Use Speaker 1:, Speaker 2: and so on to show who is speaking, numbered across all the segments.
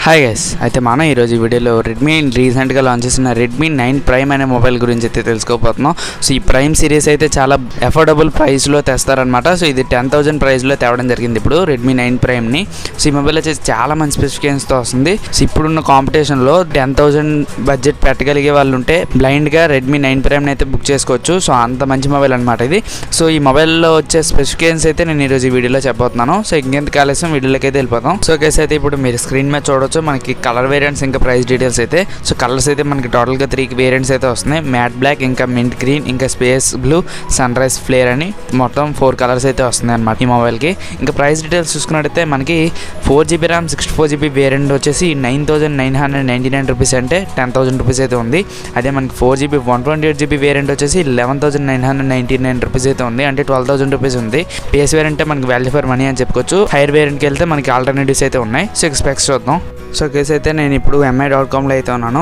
Speaker 1: Hi guys, అయితే మనం ఈరోజు ఈ వీడియోలో రెడ్మీ రీసెంట్గా లాంచ్ చేసిన రెడ్మీ 9 ప్రైమ్ అనే మొబైల్ గురించి అయితే తెలుసుకోబోతున్నాం. సో ఈ ప్రైమ్ సిరీస్ అయితే చాలా అఫోర్డబుల్ ప్రైస్లో తెస్తారనమాట. సో ఇది 10,000 ప్రైస్లో తేవడం జరిగింది ఇప్పుడు రెడ్మీ 9 ప్రైమ్ని. సో ఈ మొబైల్ వచ్చేసి చాలా మంచి స్పెసిఫికేషన్స్తో వస్తుంది. సో ఇప్పుడున్న కాంపిటీషన్లో 10,000 బడ్జెట్ పెట్టగలిగే వాళ్ళు ఉంటే బ్లైండ్గా రెడ్మీ 9 ప్రైమ్ని అయితే బుక్ చేసుకోవచ్చు. సో అంత మంచి మొబైల్ అనమాట ఇది. సో ఈ మొబైల్లో వచ్చే స్పెసిఫికేషన్స్ అయితే నేను ఈరోజు ఈ వీడియోలో చెప్పబోతున్నాను. సో ఇంకెంత ఆలస్యం వీడియోలోకి అయితే వెళ్ళిపోతాం. సో కేసు అయితే ఇప్పుడు మీరు స్క్రీన్ మీద చూడవచ్చు మనకి కలర్ వేరియంట్స్ ఇంకా ప్రైస్ డీటెయిల్స్ అయితే. సో కలర్స్ అయితే మనకి టోటల్గా 3 వేరియంట్స్ అయితే వస్తున్నాయి. మ్యాట్ బ్లాక్, ఇంకా మింట్ గ్రీన్, ఇంకా space blue, sunrise flare అని మొత్తం 4 కలర్స్ అయితే వస్తున్నాయి అనమాట ఈ మొబైల్కి. ఇంకా ప్రైస్ డీటెయిల్స్ చూసుకున్నట్టయితే మనకి 4GB ర్యామ్ 64GB వేరియంట్ వచ్చేసి 9,999 రూపీస్ అంటే 10,000 రూపీస్ అయితే ఉంది. అదే మనకి 4GB 128GB వేరియంట్ వచ్చేసి 11,999 రూపీస్ అయితే ఉంది, అంటే 12,000 రూపీస్ ఉంది. బేస్ వేరియంట్ అంటే మనకి వాల్యూ ఫర్ మనీ అని చెప్పుకోవచ్చు. హైయర్ వేరియంట్కి వెళ్తే మనకి ఆల్టర్నేటివ్స్ అయితే ఉన్నాయి. సో స్పెక్స్ చూద్దాం. సో కేసు అయితే నేను ఇప్పుడు mi.comలో అయితే ఉన్నాను.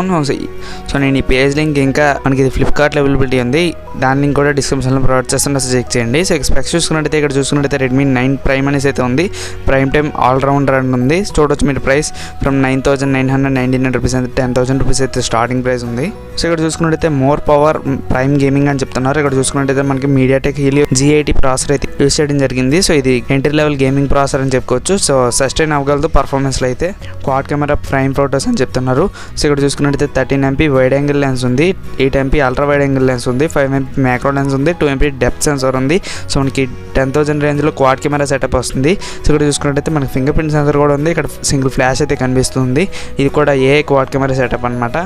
Speaker 1: సో నేను ఈ పేజ్ లింక్ ఇంకా మనకి ఇది ఫ్లిప్కార్ట్లో అవైలబిలిటీ ఉంది, దాని లింక్ కూడా డిస్క్రిప్షన్లో ప్రొవైడ్ చేస్తాను, చెక్ చేయండి. సో స్పెక్స్ చూసుకున్నట్టయితే ఇక్కడ చూసుకున్నట్టయితే రెడ్మీ 9 ప్రైమ్ అనేసి అయితే ఉంది. ప్రైమ్ టైమ్ ఆల్రౌండర్ అని ఉంది. చూడవచ్చు మీరు ప్రైస్ ఫ్రమ్ 9,999 రూపీస్ అంటే 10,000 రూపీస్ అయితే స్టార్టింగ్ ప్రైస్ ఉంది. సో ఇక్కడ చూసుకున్నట్టయితే మోర్ పవర్ ప్రైమ్ గేమింగ్ అని చెప్తున్నారు. ఇక్కడ చూసుకున్నట్టయితే మనకి మీడియాటెక్ హీలియో G80 ప్రాసెసర్ అయితే యూస్ చేయడం జరిగింది. సో ఇది ఎంట్రీ లెవెల్ గేమింగ్ ప్రాసెసర్ అని చెప్పుకోవచ్చు. సో సస్టైన్ అవ్వగలదు పర్ఫార్మెన్స్లో అయితే. క్వాడ్ కెమెరా ప్రైమ్ ఫోటోస్ అని చెప్తున్నారు. సో ఇక్కడ చూసుకున్నట్టయితే 13MP వైడ్ యాంగిల్ లెన్స్ ఉంది, 8MP ultra wide angle lens ఉంది, 5MP మ్యాక్రో లెన్స్ ఉంది, 2MP డెప్త్ సెన్సార్ ఉంది. సో మనకి 10,000 రేంజ్లో క్వాడ్ కెమెరా సెటప్ వస్తుంది. సో ఇక్కడ చూసుకున్నట్టయితే మనకి ఫింగర్ ప్రింట్ సెన్సార్ కూడా ఉంది. ఇక్కడ సింగిల్ ఫ్లాష్ అయితే కనిపిస్తుంది. ఇది కూడా AI క్వాడ్ కెమెరా సెటప్ అనమాట.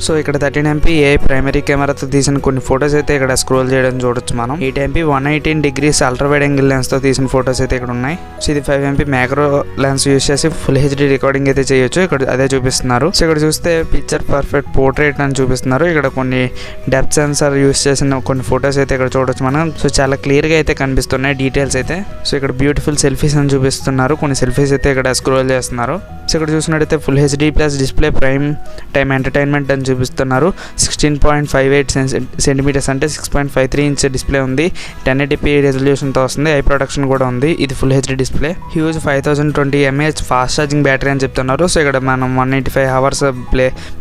Speaker 1: సో ఇక్కడ 13MP AI ప్రైమరీ కెమెరాతో తీసిన కొన్ని ఫొటోస్ అయితే ఇక్కడ స్క్రోల్ చేయడం చూడొచ్చు మనం. 8MP 118 degrees ultra wide angle లెన్స్తో తీసిన ఫొటోస్ అయితే ఇక్కడ ఉన్నాయి. సో ఇది 5MP మ్యాక్రో లెన్స్ యూస్ చేసి ఫుల్ HD రికార్డింగ్ అయితే చేయొచ్చు. ఇక్కడ అదే చూపిస్తున్నారు. సో ఇక్కడ చూస్తే పిక్చర్ పర్ఫెక్ట్ పోర్ట్రేట్ అని చూపిస్తున్నారు. ఇక్కడ కొన్ని డెప్త్ సెన్సార్ యూస్ చేసిన కొన్ని ఫొటోస్ అయితే ఇక్కడ చూడొచ్చు మనం. సో చాలా క్లియర్గా అయితే కనిపిస్తున్నాయి డీటెయిల్స్ అయితే. సో ఇక్కడ బ్యూటిఫుల్ సెల్ఫీస్ అని చూపిస్తున్నారు, కొన్ని సెల్ఫీస్ అయితే ఇక్కడ స్క్రోల్ చేస్తున్నారు. సో ఇక్కడ చూసినట్టయితే full HD plus display prime time entertainment అని చూపిస్తున్నారు. 16.58 సెంటీమీటర్స్ అంటే 6.53 ఇంచ్ డిస్ప్లే ఉంది. 1080p రెజల్యూషన్తో వస్తుంది. ఐ ప్రొడక్షన్ కూడా ఉంది. ఇది full HD display. Huge 5020 mAh fast charging battery అని చెప్తున్నారు. సో ఇక్కడ మనం 185 అవర్స్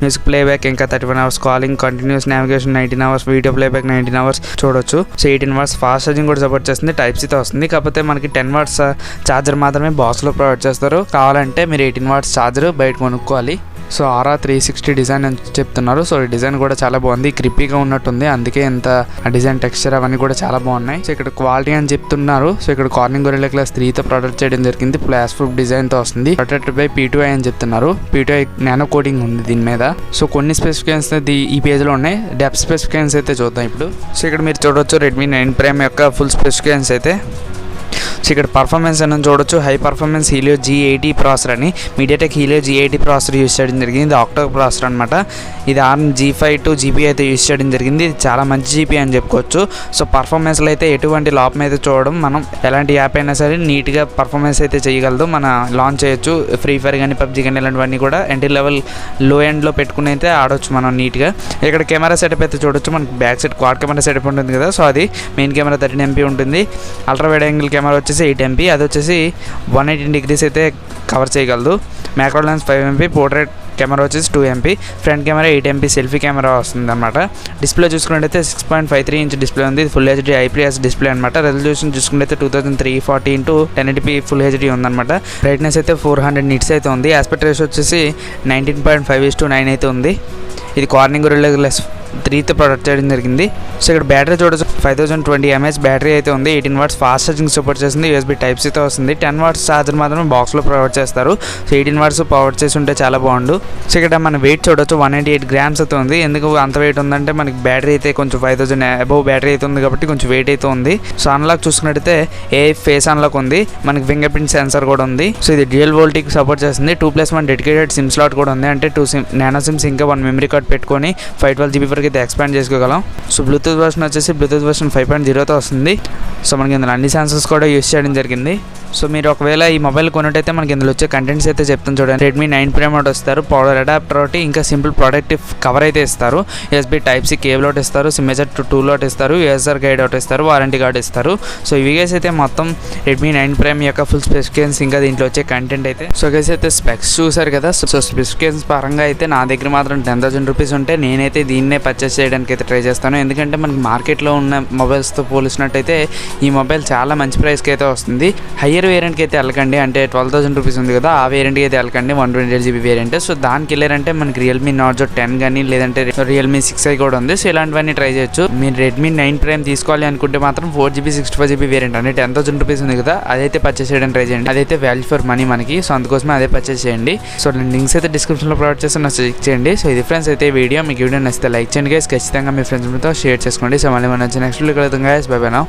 Speaker 1: మ్యూజిక్ ప్లేబ్యాక్, ఇంకా 31 hours calling, continuous navigation 19 hours, video playback 19 hours చూడొచ్చు. సో 18 వాట్స్ ఫాస్ట్ ఛార్జింగ్ కూడా సపోర్ట్ చేస్తుంది. Type-Cతో వస్తుంది. కాకపోతే మనకి 10 వాట్స్ ఛార్జర్ మాత్రమే బాక్స్లో ప్రొవైడ్ చేస్తారు. కావాలంటే మీరు 18 వాట్స్ ఛార్జర్ బయట కొనుక్కోవాలి. సో ఆరా 360 డిజైన్ అని చెప్తున్నారు. సో ఈ డిజైన్ కూడా చాలా బాగుంది, క్రిప్పీగా ఉన్నట్టుంది, అందుకే ఇంత డిజైన్ టెక్స్చర్ అవన్నీ కూడా చాలా బాగున్నాయి. సో ఇక్కడ క్వాలిటీ అని చెప్తున్నారు. సో ఇక్కడ కార్నింగ్ గొరిల్లా గ్లాస్ 3తో ప్రొడక్ట్ చేయడం జరిగింది. ప్లాస్ ప్రూఫ్ డిజైన్తో వస్తుంది. ప్రొటెక్టెడ్ బై P2i అని చెప్తున్నారు. P2i నానో కోటింగ్ ఉంది దీని మీద. సో కొన్ని స్పెసిఫికేషన్స్ అయితే ఈ పేజ్లో ఉన్నాయి. డెప్త్ స్పెసిఫికేషన్స్ అయితే చూద్దాం ఇప్పుడు. సో ఇక్కడ మీరు చూడవచ్చు రెడ్మీ 9 ప్రైమ్ యొక్క ఫుల్ స్పెసిఫికేషన్స్ అయితే. సో ఇక్కడ పర్ఫార్మెన్స్ అని చూడొచ్చు. High performance Helio G80 processor అని, MediaTek Helio G80 processor use చేయడం జరిగింది. ఇది ఆక్టో ప్రాసెసర్ అనమాట. ఇది ARM G5 GPU అయితే యూస్ చేయడం జరిగింది. ఇది చాలా మంచి GPU అని చెప్పుకోవచ్చు. సో పర్ఫార్మెన్స్లో అయితే ఎటువంటి లోపం అయితే చూడడం, మనం ఎలాంటి యాప్ అయినా సరే నీట్గా పర్ఫార్మెన్స్ అయితే చేయగలదు. మనం లాంచ్ చేయొచ్చు. ఫ్రీ ఫైర్ కానీ పబ్జీ కానీ ఇలాంటివన్నీ కూడా ఎంట్రీ లెవెల్ లో ఎండ్లో పెట్టుకుని అయితే ఆడవచ్చు మనం నీట్గా. ఇక్కడ కెమెరా సెటప్ అయితే చూడొచ్చు. మనకి back side quad camera setup ఉంటుంది కదా. సో అది మెయిన్ కెమెరా 13MP ఉంటుంది. అల్ట్రా వైడ్ యాంగిల్ కెమెరా వచ్చేసి 8MP, అది వచ్చేసి 118 డిగ్రీస్ అయితే కవర్ చేయగలదు. Macro lens 5MP, portrait camera వచ్చేసి 2MP, front camera 8MP selfie camera వస్తుంది అనమాట. డిస్ప్లే చూసుకున్నట్టయితే 6.53 ఇంచ్ డిస్ప్లే ఉంది. ఇది ఫుల్ HD IPS డిస్ప్లే అనమాట. రెజల్యూషన్ చూసుకుంటే 2340 × 1080p ఫుల్ HD ఉందన్నమాట. బ్రైట్నెస్ అయితే 400 nits అయితే ఉంది. ఆస్పెక్ట్ రేషియో వచ్చేసి 19.5:9 అయితే ఉంది. ఇది కార్నింగ్ గొరిల్లా గ్లాస్ 3తో ప్రొడక్ట్ చేయడం జరిగింది. సో ఇక్కడ బ్యాటరీ చూడొచ్చు. 5020 mAh బ్యాటరీ అయితే ఉంది. 18 వాట్స్ ఫాస్ట్ ఛార్జింగ్ సపోర్ట్ చేస్తుంది. USB Type-Cతో వస్తుంది. 10 వాట్స్ ఛార్జర్ మాత్రమే బాక్స్లో ప్రొవైడ్ చేస్తారు. సో 18 వాట్స్ పవర్ చేసి ఉంటే చాలా బాగుండు. సో ఇక్కడ మన వెయిట్ చూడొచ్చు. 198 grams అయితే ఉంది. ఎందుకు అంత వెయిట్ ఉందంటే మనకి బ్యాటరీ అయితే కొంచెం 5000 అబవ్ బ్యాటరీ అయితే ఉంది కాబట్టి కొంచెం వెయిట్ అయితే ఉంది. సో అన్లాక్ చూసుకున్నట్టయితే AI ఫేస్ అన్లాక్ ఉంది. మనకి ఫింగర్ ప్రింట్ సెన్సార్ కూడా ఉంది. సో ఇది డ్యూయల్ వోల్టీకి సపోర్ట్ చేస్తుంది. 2+1 డెడికేటెడ్ సిమ్ స్లాట్ కూడా ఉంది. అంటే 2 నానో సిమ్స్ ఇంకా 1 మెమరీ కార్డ్ పెట్టుకొని 512GB వరకు అయితే ఎక్స్పాండ్ చేసుకోగలం. సో బ్లూటూత్ వర్షన్ వచ్చేసి బ్లూటూత్ వర్షన్ 5.0తో వస్తుంది. సో మనకి ఇందులో అన్ని సెన్సర్స్ కూడా యూస్ చేయడం జరిగింది. సో మీరు ఒకవేళ ఈ మొబైల్ కొన్నట్టయితే మనకి ఇందులో వచ్చే కంటెంట్స్ అయితే చెప్తాను చూడండి. రెడ్మీ 9 ప్రైమ్ ఒకటి వస్తారు, పవర్ అడాప్టర్ ఒకటి, ఇంకా సింపుల్ ప్రొటెక్టివ్ కవర్ అయితే ఇస్తారు, USB Type-C కేబుల్ ఒకటి ఇస్తారు, సిమ్మేజర్ 2 ఒకటి ఇస్తారు, USR గైడ్ ఒకటి ఇస్తారు, వారంటీ కార్డ్ ఇస్తారు. సో ఇవి గైస్ అయితే మొత్తం రెడ్మీ 9 ప్రైమ్ యొక్క ఫుల్ స్పెసిఫికేషన్స్, ఇంకా దీంట్లో వచ్చే కంటెంట్ అయితే. సో గైస్ అయితే స్పెక్స్ చూసారు కదా. సో స్పెసిఫికేషన్స్ పరంగా అయితే నా దగ్గర మాత్రం 10,000 రూపీస్ ఉంటే నేనైతే దీన్నే పర్చేస్ చేయడానికి అయితే ట్రై చేస్తాను. ఎందుకంటే మనకి మార్కెట్లో ఉన్న మొబైల్స్తో పోలిసినట్టయితే ఈ మొబైల్ చాలా మంచి ప్రైస్కి అయితే వస్తుంది. హయ్యర్ వేరియంట్కి అయితే వెళ్ళకండి, అంటే 12,000 రూపీస్ ఉంది కదా, ఆ వేరియంట్కి అయితే వెళ్ళకండి, 128GB వేరియంట్. సో దానికి వెళ్ళారంటే మనకి రియల్మీ నార్జో 10 కానీ లేదంటే రియల్మీ 6i కూడా ఉంది. సో ఇలాంటివన్నీ ట్రై చేయొచ్చు. మీరు రెడ్మీ 9 ప్రైమ్ తీసుకోవాలి అనుకుంటే మాత్రం 4GB 65GB వేరియంట్ అంటే 10,000 రూపీస్ ఉంది కదా, అదైతే పర్చేస్ చేయడానికి ట్రై చేయండి. అదైతే వాల్యూ ఫర్ మనీ మనకి. సో అందుకోసమే అదే పర్చేస్ చేయండి. సో నేను లింక్స్ అయితే డిస్క్రిప్షన్లో ప్రొవైడ్ చేస్తాను, నాకు చెక్ చేయండి. సో ఇది ఫ్రెండ్స్ అయితే వీడియో. మీకు వీడియో నచ్చితే లైక్ చేయండి గైస్, ఖచ్చితంగా మీ ఫ్రెండ్స్తో షేర్ చేసుకోండి. సో మళ్ళీ మనం నెక్స్ట్ వీడియో కలుద్దాం గైస్, బై బై నౌ.